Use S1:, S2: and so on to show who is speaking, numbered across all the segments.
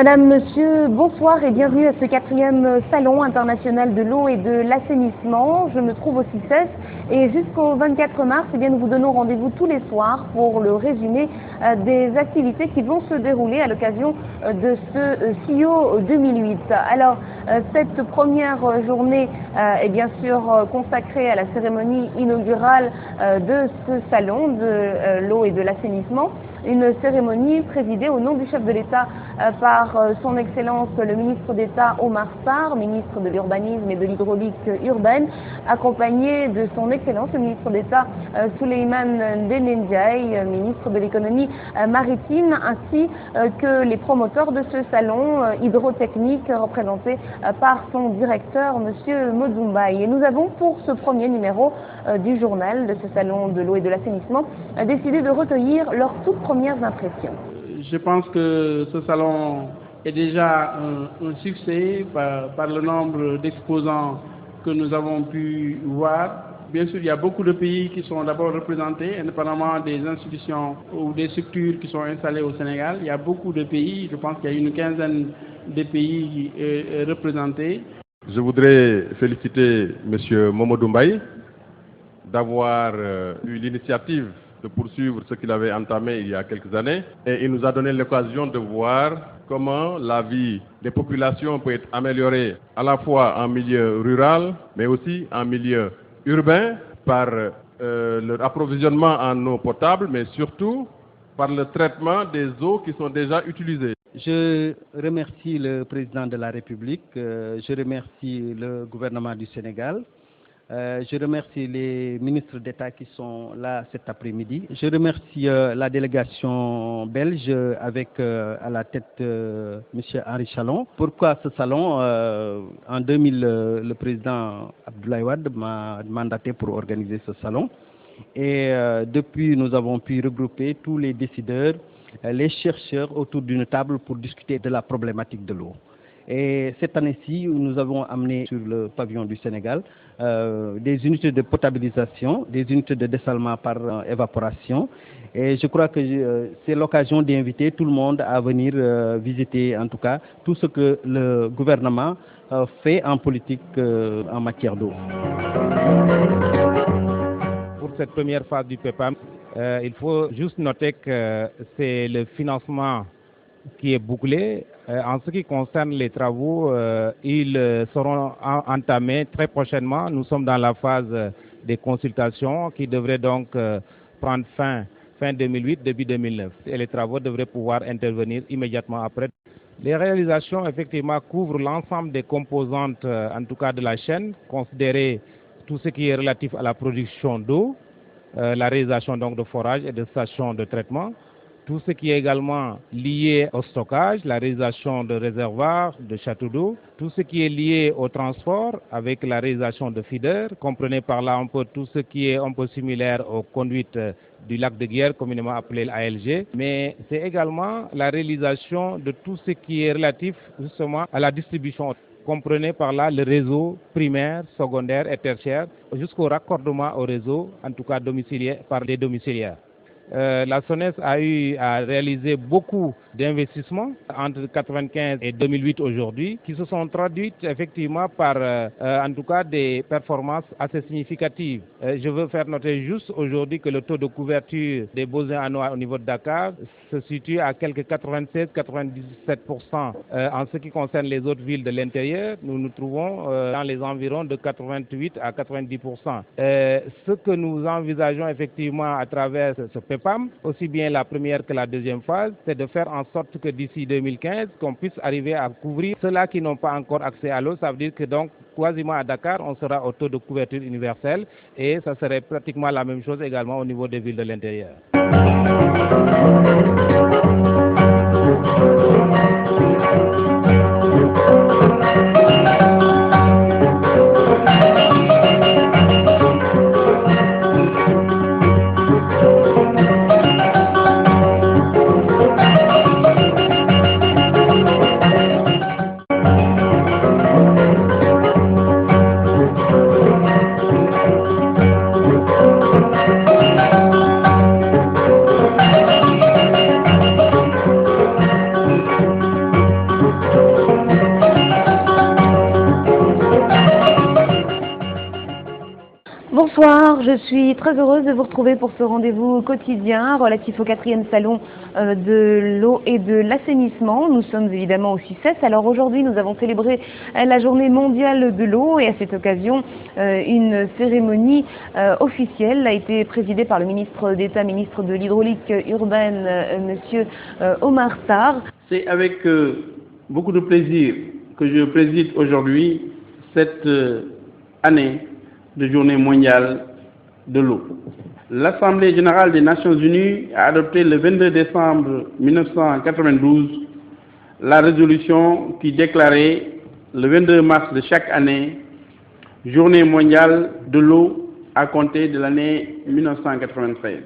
S1: Madame, Monsieur, bonsoir et bienvenue à ce 4e Salon international de l'eau et de l'assainissement. Je me trouve au CICES et jusqu'au 24 mars, nous vous donnons rendez-vous tous les soirs pour le résumé des activités qui vont se dérouler à l'occasion de ce CIO 2008. Alors, cette première journée est bien sûr consacrée à la cérémonie inaugurale de ce salon de l'eau et de l'assainissement. Une cérémonie présidée au nom du chef de l'État par son Excellence le ministre d'État Omar Sarr, ministre de l'Urbanisme et de l'Hydraulique urbaine, accompagné de son Excellence le ministre d'État Souleymane Ndéné Ndiaye, ministre de l'Économie maritime, ainsi que les promoteurs de ce salon hydrotechnique représenté par son directeur, Monsieur Modumbaï. Et nous avons pour ce premier numéro du journal de ce salon de l'eau et de l'assainissement décidé de recueillir leurs toutes premières impressions.
S2: Je pense que ce salon est déjà un succès par le nombre d'exposants que nous avons pu voir. Bien sûr, il y a beaucoup de pays qui sont d'abord représentés, indépendamment des institutions ou des structures qui sont installées au Sénégal. Il y a beaucoup de pays, je pense qu'il y a une quinzaine de pays représentés.
S3: Je voudrais féliciter M. Momodou Mbaye d'avoir eu l'initiative de poursuivre ce qu'il avait entamé il y a quelques années. Et il nous a donné l'occasion de voir comment la vie des populations peut être améliorée à la fois en milieu rural, mais aussi en milieu urbain, par leur approvisionnement en eau potable, mais surtout par le traitement des eaux qui sont déjà utilisées.
S4: Je remercie le président de la République, je remercie le gouvernement du Sénégal. Je remercie les ministres d'État qui sont là cet après-midi. Je remercie la délégation belge avec à la tête M. Henri Chalon. Pourquoi ce salon En 2000, le président Abdoulaye Wade m'a mandaté pour organiser ce salon. Et depuis, nous avons pu regrouper tous les décideurs, les chercheurs autour d'une table pour discuter de la problématique de l'eau. Et cette année-ci, nous avons amené sur le pavillon du Sénégal des unités de potabilisation, des unités de dessalement par évaporation. Et je crois que c'est l'occasion d'inviter tout le monde à venir visiter, en tout cas, tout ce que le gouvernement fait en politique en matière d'eau.
S5: Pour cette première phase du PEPAM, il faut juste noter que c'est le financement qui est bouclé. En ce qui concerne les travaux, ils seront entamés très prochainement. Nous sommes dans la phase des consultations qui devraient donc prendre fin 2008, début 2009. Et les travaux devraient pouvoir intervenir immédiatement après. Les réalisations, effectivement, couvrent l'ensemble des composantes, en tout cas de la chaîne, considérer tout ce qui est relatif à la production d'eau, la réalisation donc de forage et de stations de traitement, tout ce qui est également lié au stockage, la réalisation de réservoirs, de châteaux d'eau, tout ce qui est lié au transport avec la réalisation de feeders, comprenez par là un peu tout ce qui est un peu similaire aux conduites du lac de Guiers, communément appelé l'ALG, mais c'est également la réalisation de tout ce qui est relatif justement à la distribution. Comprenez par là le réseau primaire, secondaire et tertiaire, jusqu'au raccordement au réseau, en tout cas domiciliaire, par les domiciliaires. La SONES a eu à réaliser beaucoup d'investissements entre 1995 et 2008 aujourd'hui, qui se sont traduites effectivement par, en tout cas, des performances assez significatives. Je veux faire noter juste aujourd'hui que le taux de couverture des besoins annuels au niveau de Dakar se situe à quelques 96-97%. En ce qui concerne les autres villes de l'intérieur, nous nous trouvons dans les environs de 88 à 90%. Ce que nous envisageons effectivement à travers ce PEPAM, aussi bien la première que la deuxième phase, c'est de faire en sorte que d'ici 2015, qu'on puisse arriver à couvrir ceux-là qui n'ont pas encore accès à l'eau. Ça veut dire que donc, quasiment à Dakar, on sera au taux de couverture universelle et ça serait pratiquement la même chose également au niveau des villes de l'intérieur.
S1: Je suis très heureuse de vous retrouver pour ce rendez-vous quotidien relatif au 4e salon de l'eau et de l'assainissement. Nous sommes évidemment au CICES. Alors aujourd'hui, nous avons célébré la journée mondiale de l'eau et à cette occasion, une cérémonie officielle a été présidée par le ministre d'État, ministre de l'Hydraulique urbaine, monsieur Omar Sarr.
S2: C'est avec beaucoup de plaisir que je préside aujourd'hui cette année de journée mondiale de l'eau. L'Assemblée générale des Nations unies a adopté le 22 décembre 1992 la résolution qui déclarait le 22 mars de chaque année journée mondiale de l'eau à compter de l'année 1993.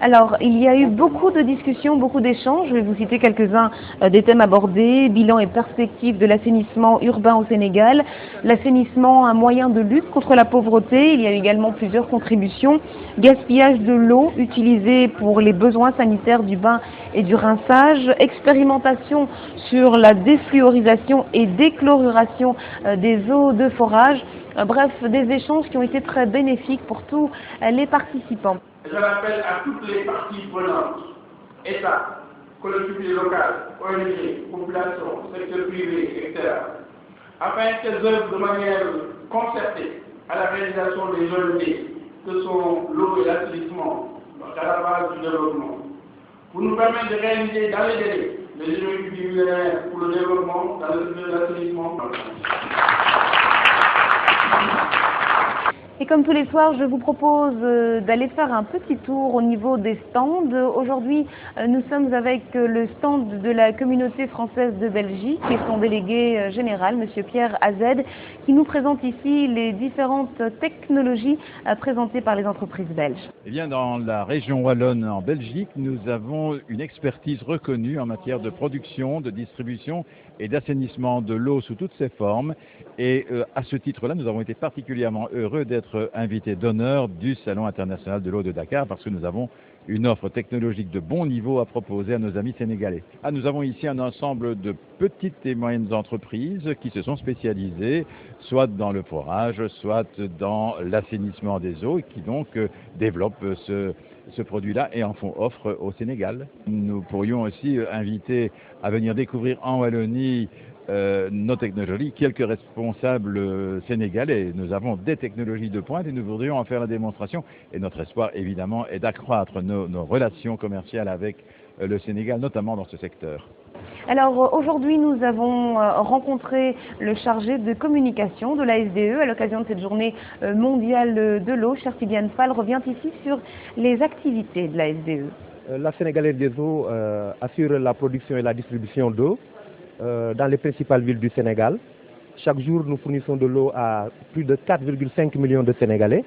S1: Alors, il y a eu beaucoup de discussions, beaucoup d'échanges. Je vais vous citer quelques-uns des thèmes abordés. Bilan et perspectives de l'assainissement urbain au Sénégal. L'assainissement, un moyen de lutte contre la pauvreté. Il y a eu également plusieurs contributions. Gaspillage de l'eau utilisée pour les besoins sanitaires du bain et du rinçage. Expérimentation sur la défluorisation et déchloruration des eaux de forage. Bref, des échanges qui ont été très bénéfiques pour tous les participants.
S2: Je l'appelle à toutes les parties prenantes, État, collectivités locales, ONG, population, secteur privé, etc., afin qu'elles œuvrent de manière concertée à la réalisation des ONG, que sont l'eau et l'assainissement, à la base du développement, pour nous permettre de réaliser dans les délais les objectifs du millénaire pour le développement dans le secteur de l'assainissement.
S1: Et comme tous les soirs, je vous propose d'aller faire un petit tour au niveau des stands. Aujourd'hui, nous sommes avec le stand de la communauté française de Belgique et son délégué général, monsieur Pierre Azed, qui nous présente ici les différentes technologies présentées par les entreprises belges.
S6: Eh bien, dans la région wallonne en Belgique, nous avons une expertise reconnue en matière de production, de distribution et d'assainissement de l'eau sous toutes ses formes. Et à ce titre-là, nous avons été particulièrement heureux d'être invités d'honneur du Salon international de l'eau de Dakar parce que nous avons une offre technologique de bon niveau à proposer à nos amis sénégalais. Nous avons ici un ensemble de petites et moyennes entreprises qui se sont spécialisées soit dans le forage, soit dans l'assainissement des eaux et qui donc développent ce produit-là et en font offre au Sénégal. Nous pourrions aussi inviter à venir découvrir en Wallonie nos technologies, quelques responsables sénégalais. Nous avons des technologies de pointe et nous voudrions en faire la démonstration. Et notre espoir, évidemment, est d'accroître nos relations commerciales avec le Sénégal, notamment dans ce secteur.
S1: Alors aujourd'hui, nous avons rencontré le chargé de communication de la SDE à l'occasion de cette journée mondiale de l'eau. Cher Tidiane Fall revient ici sur les activités de la SDE.
S7: La Sénégalaise des eaux assure la production et la distribution d'eau dans les principales villes du Sénégal. Chaque jour, nous fournissons de l'eau à plus de 4,5 millions de Sénégalais.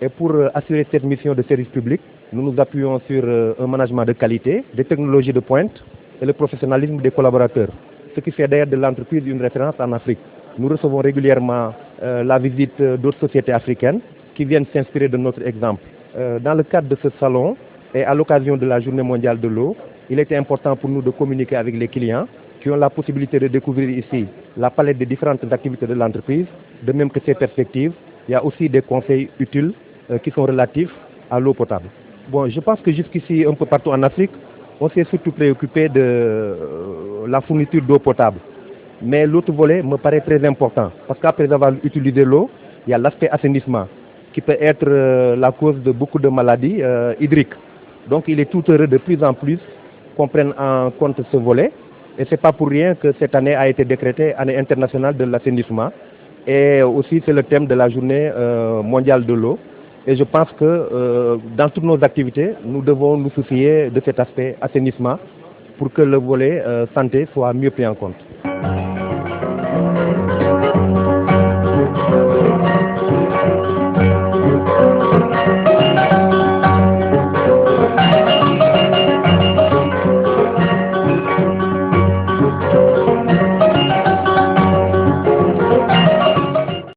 S7: Et pour assurer cette mission de service public, nous nous appuyons sur un management de qualité, des technologies de pointe et le professionnalisme des collaborateurs. Ce qui fait d'ailleurs de l'entreprise une référence en Afrique. Nous recevons régulièrement la visite d'autres sociétés africaines qui viennent s'inspirer de notre exemple. Dans le cadre de ce salon et à l'occasion de la Journée mondiale de l'eau, il était important pour nous de communiquer avec les clients qui ont la possibilité de découvrir ici la palette des différentes activités de l'entreprise, de même que ses perspectives. Il y a aussi des conseils utiles qui sont relatifs à l'eau potable. Bon, je pense que jusqu'ici, un peu partout en Afrique, on s'est surtout préoccupé de la fourniture d'eau potable. Mais l'autre volet me paraît très important, parce qu'après avoir utilisé l'eau, il y a l'aspect assainissement, qui peut être la cause de beaucoup de maladies hydriques. Donc il est tout heureux de plus en plus qu'on prenne en compte ce volet. Et ce n'est pas pour rien que cette année a été décrétée année internationale de l'assainissement. Et aussi c'est le thème de la journée mondiale de l'eau. Et je pense que dans toutes nos activités, nous devons nous soucier de cet aspect assainissement pour que le volet santé soit mieux pris en compte.